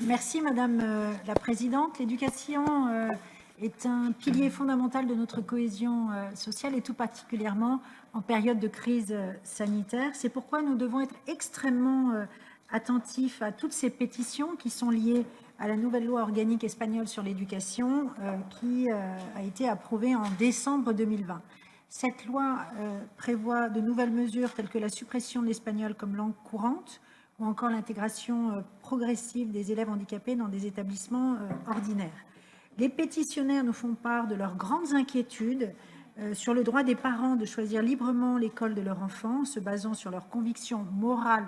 Merci Madame la Présidente. L'éducation est un pilier fondamental de notre cohésion sociale et tout particulièrement en période de crise sanitaire. C'est pourquoi nous devons être extrêmement attentifs à toutes ces pétitions qui sont liées à la nouvelle loi organique espagnole sur l'éducation qui a été approuvée en décembre 2020. Cette loi prévoit de nouvelles mesures telles que la suppression de l'espagnol comme langue courante ou encore l'intégration progressive des élèves handicapés dans des établissements ordinaires. Les pétitionnaires nous font part de leurs grandes inquiétudes sur le droit des parents de choisir librement l'école de leur enfant, se basant sur leurs convictions morales,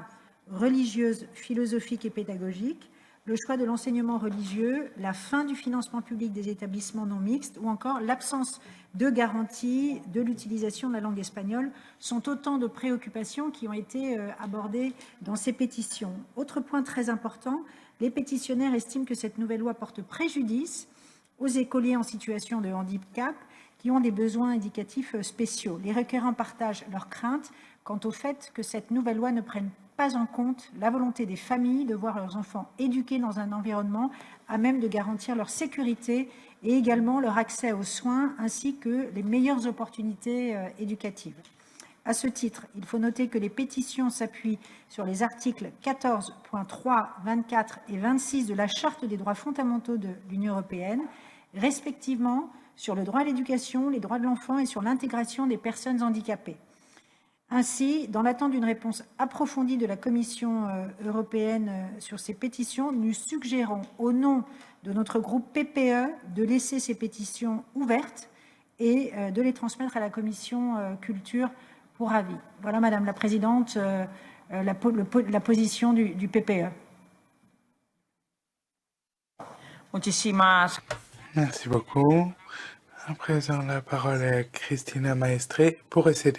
religieuses, philosophiques et pédagogiques, le choix de l'enseignement religieux, la fin du financement public des établissements non mixtes ou encore l'absence de garantie de l'utilisation de la langue espagnole sont autant de préoccupations qui ont été abordées dans ces pétitions. Autre point très important, les pétitionnaires estiment que cette nouvelle loi porte préjudice aux écoliers en situation de handicap qui ont des besoins éducatifs spéciaux. Les requérants partagent leurs craintes quant au fait que cette nouvelle loi ne prenne pas en compte la volonté des familles de voir leurs enfants éduqués dans un environnement à même de garantir leur sécurité et également leur accès aux soins ainsi que les meilleures opportunités éducatives. À ce titre, il faut noter que les pétitions s'appuient sur les articles 14.3, 24 et 26 de la Charte des droits fondamentaux de l'Union européenne, respectivement sur le droit à l'éducation, les droits de l'enfant et sur l'intégration des personnes handicapées. Ainsi, dans l'attente d'une réponse approfondie de la Commission européenne sur ces pétitions, nous suggérons au nom de notre groupe PPE de laisser ces pétitions ouvertes et de les transmettre à la Commission culture pour avis. Voilà, Madame la Présidente, la position du PPE. Merci beaucoup. À présent, la parole est à Cristina Maestré pour SED.